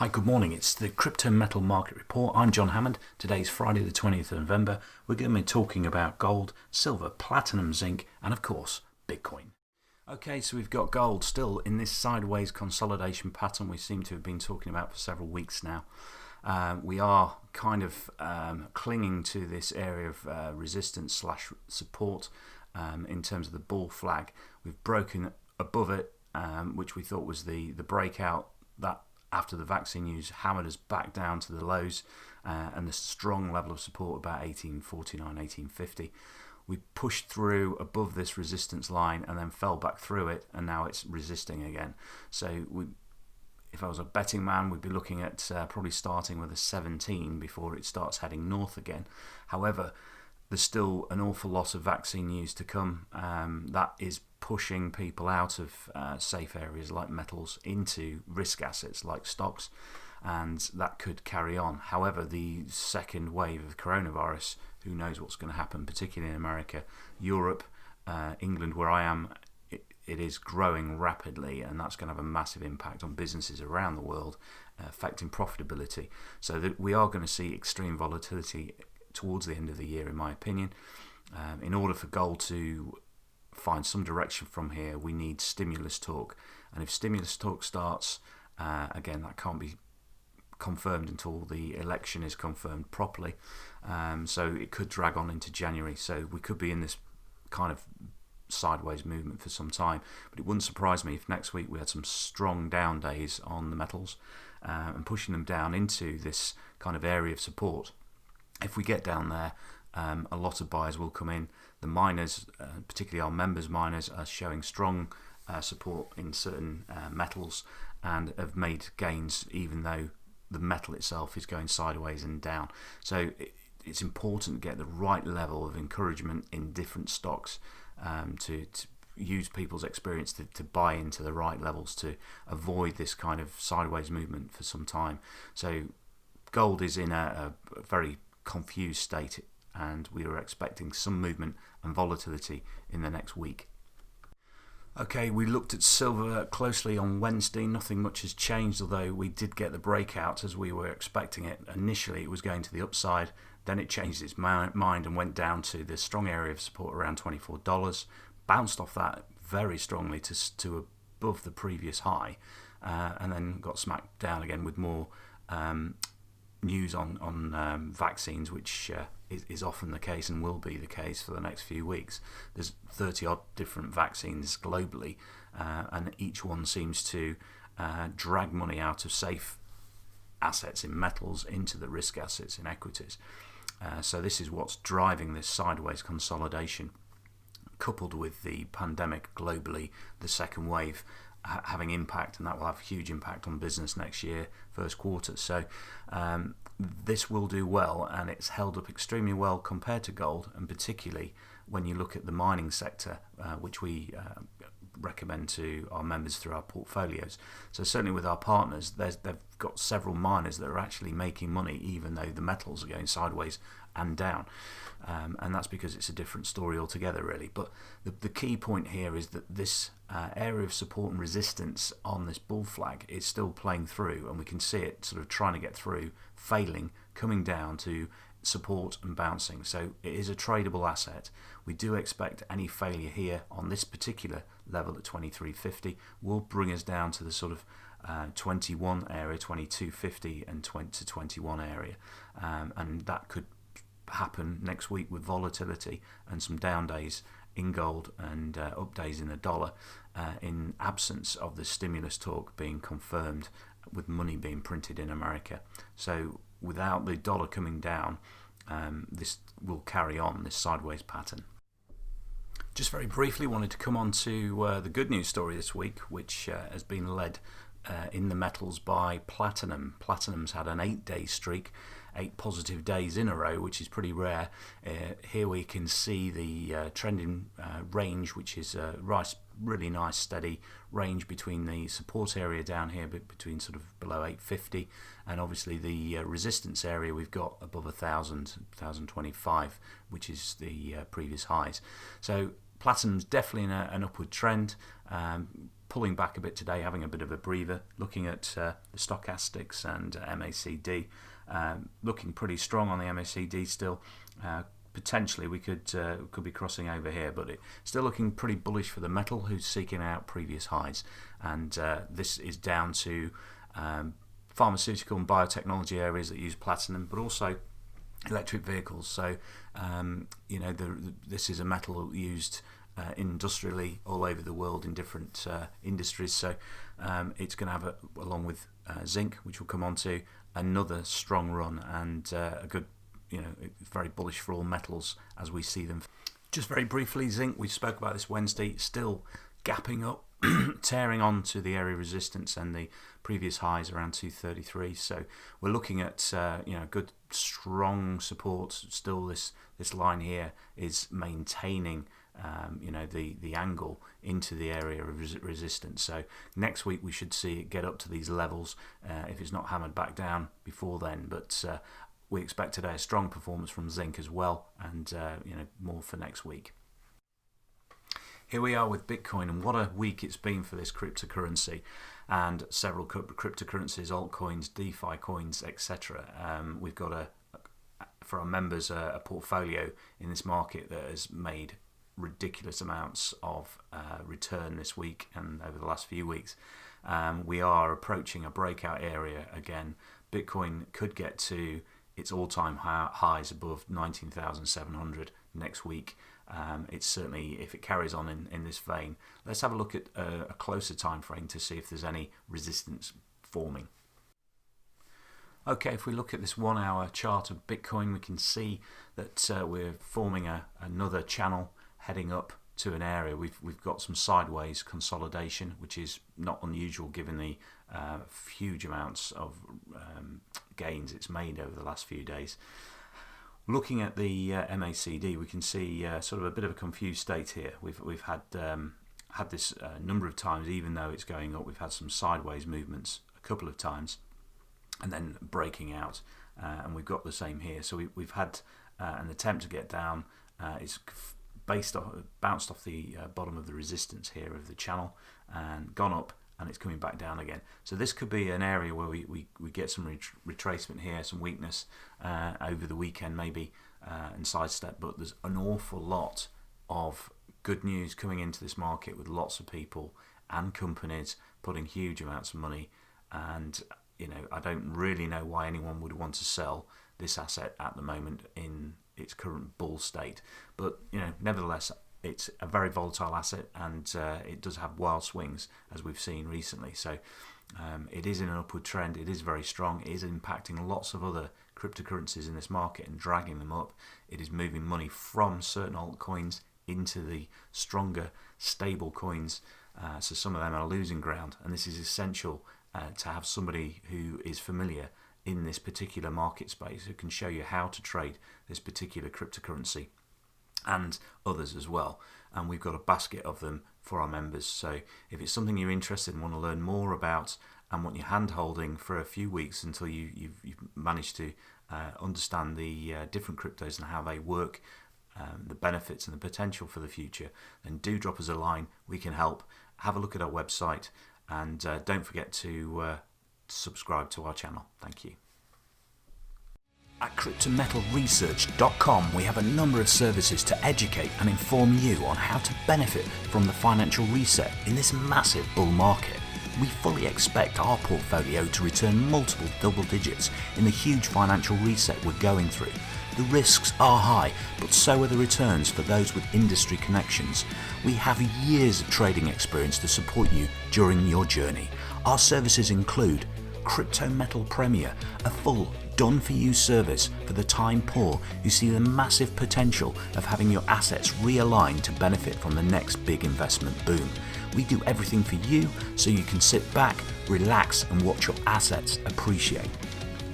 Hi, good morning. It's the CryptoMetal Market Report. I'm John Hammond. Today's Friday the 20th of November. We're going to be talking about gold, silver, platinum, zinc, and of course, Bitcoin. Okay, so we've got gold still in this sideways consolidation pattern we seem to have been talking about for several weeks now. We are kind of clinging to this area of resistance slash support in terms of the bull flag. We've broken above it, which we thought was the breakout that after the vaccine news hammered us back down to the lows and the strong level of support about 1849, 1850. We pushed through above this resistance line and then fell back through it, and now it's resisting again. So if I was a betting man, we'd be looking at probably starting with a 17 before it starts heading north again. However, there's still an awful lot of vaccine news to come that is pushing people out of safe areas like metals into risk assets like stocks, and that could carry on. However, the second wave of coronavirus, who knows what's going to happen, particularly in America, Europe, England, where I am, it is growing rapidly, and that's going to have a massive impact on businesses around the world, affecting profitability. So that we are going to see extreme volatility towards the end of the year, in my opinion. In order for gold to find some direction from here, we need stimulus talk, and if stimulus talk starts, again, that can't be confirmed until the election is confirmed properly, so it could drag on into January. So we could be in this kind of sideways movement for some time, but it wouldn't surprise me if next week we had some strong down days on the metals and pushing them down into this kind of area of support. If we get down there, a lot of buyers will come in. The miners, particularly our members miners, are showing strong support in certain metals and have made gains even though the metal itself is going sideways and down. So it's important to get the right level of encouragement in different stocks to use people's experience to buy into the right levels to avoid this kind of sideways movement for some time. So gold is in a very confused state, and we are expecting some movement and volatility in the next week. Okay, we looked at silver closely on Wednesday. Nothing much has changed, although we did get the breakout as we were expecting it. Initially it was going to the upside, then it changed its mind and went down to the strong area of support around $24, bounced off that very strongly to above the previous high, and then got smacked down again with more news on vaccines, which is often the case and will be the case for the next few weeks. There's 30 odd different vaccines globally, and each one seems to drag money out of safe assets in metals into the risk assets in equities. So this is what's driving this sideways consolidation, coupled with the pandemic globally, the second wave having impact, and that will have a huge impact on business next year, first quarter. So this will do well, and it's held up extremely well compared to gold, and particularly when you look at the mining sector, which we recommend to our members through our portfolios. So certainly with our partners, they've got several miners that are actually making money even though the metals are going sideways and down, and that's because it's a different story altogether, really. But the key point here is that this area of support and resistance on this bull flag is still playing through, and we can see it sort of trying to get through, failing, coming down to support and bouncing. So it is a tradable asset. We do expect any failure here on this particular level at 23.50 will bring us down to the sort of 21 area, 22.50 and 20 to 21 area, and that could happen next week with volatility and some down days in gold and up days in the dollar, in absence of the stimulus talk being confirmed with money being printed in America. So without the dollar coming down, this will carry on this sideways pattern. Just very briefly wanted to come on to the good news story this week, which has been led in the metals by platinum. Platinum's had an 8-day streak, 8 positive days in a row, which is pretty rare. Here we can see the trending range, which is a really nice steady range between the support area down here, but between sort of below 850, and obviously the resistance area we've got above 1025, which is the previous highs. So platinum's definitely in an upward trend. pulling back a bit today, having a bit of a breather, looking at the stochastics and MACD, looking pretty strong on the MACD still. Potentially we could be crossing over here, but it's still looking pretty bullish for the metal, who's seeking out previous highs, and this is down to pharmaceutical and biotechnology areas that use platinum, but also electric vehicles. So this is a metal used industrially all over the world in different industries. So it's going to have, along with zinc, which we'll come on to, another strong run, and a good, very bullish for all metals as we see them. Just very briefly, zinc, we spoke about this Wednesday, still gapping up, tearing on to the area of resistance and the previous highs around 233. So we're looking at good strong support. Still, this line here is maintaining the angle into the area of resistance. So next week we should see it get up to these levels if it's not hammered back down before then. But we expect today a strong performance from zinc as well, and more for next week. Here we are with Bitcoin, and what a week it's been for this cryptocurrency and several cryptocurrencies, altcoins, DeFi coins, etc. We've got for our members a portfolio in this market that has made ridiculous amounts of return this week and over the last few weeks. We are approaching a breakout area again. Bitcoin could get to its all-time highs above 19,700 next week. It's certainly, if it carries on in this vein. Let's have a look at a closer time frame to see if there's any resistance forming. Okay, if we look at this 1 hour chart of Bitcoin, we can see that we're forming another channel heading up to an area. We've got some sideways consolidation, which is not unusual given the huge amounts of gains it's made over the last few days. Looking at the MACD, we can see sort of a bit of a confused state here. We've had this a number of times, even though it's going up. We've had some sideways movements a couple of times, and then breaking out, and we've got the same here. So we've had an attempt to get down. It's bounced off the bottom of the resistance here of the channel and gone up, and it's coming back down again. So this could be an area where we get some retracement here, some weakness over the weekend maybe, and sidestep. But there's an awful lot of good news coming into this market, with lots of people and companies putting huge amounts of money, and I don't really know why anyone would want to sell this asset at the moment in its current bull state. But nevertheless, it's a very volatile asset, and it does have wild swings, as we've seen recently. So it is in an upward trend. It is very strong. It is impacting lots of other cryptocurrencies in this market and dragging them up. It is moving money from certain altcoins into the stronger, stable coins. So some of them are losing ground, and this is essential to have somebody who is familiar in this particular market space, who can show you how to trade this particular cryptocurrency and others as well. And we've got a basket of them for our members. So if it's something you're interested in, want to learn more about, and want your hand holding for a few weeks until you've managed to understand the different cryptos and how they work, the benefits and the potential for the future, then do drop us a line. We can help. Have a look at our website, and don't forget to subscribe to our channel. Thank you. At CryptoMetalResearch.com, we have a number of services to educate and inform you on how to benefit from the financial reset in this massive bull market. We fully expect our portfolio to return multiple double digits in the huge financial reset we're going through. The risks are high, but so are the returns for those with industry connections. We have years of trading experience to support you during your journey. Our services include CryptoMetal Premier, a full done-for-you service for the time poor who see the massive potential of having your assets realigned to benefit from the next big investment boom. We do everything for you so you can sit back, relax, and watch your assets appreciate.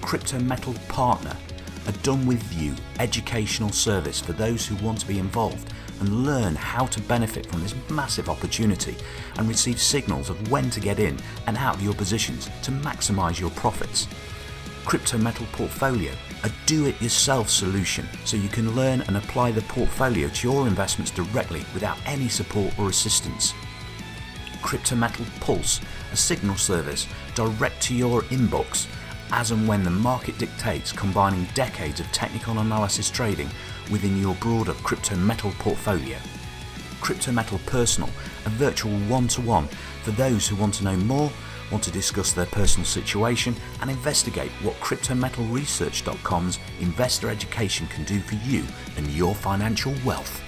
CryptoMetal Partner, a done-with-you educational service for those who want to be involved and learn how to benefit from this massive opportunity and receive signals of when to get in and out of your positions to maximize your profits. CryptoMetal Portfolio, a do-it-yourself solution so you can learn and apply the portfolio to your investments directly without any support or assistance. CryptoMetal Pulse, a signal service direct to your inbox as and when the market dictates, combining decades of technical analysis trading within your broader CryptoMetal portfolio. CryptoMetal Personal, a virtual one-to-one for those who want to know more, want to discuss their personal situation and investigate what CryptoMetalResearch.com's investor education can do for you and your financial wealth.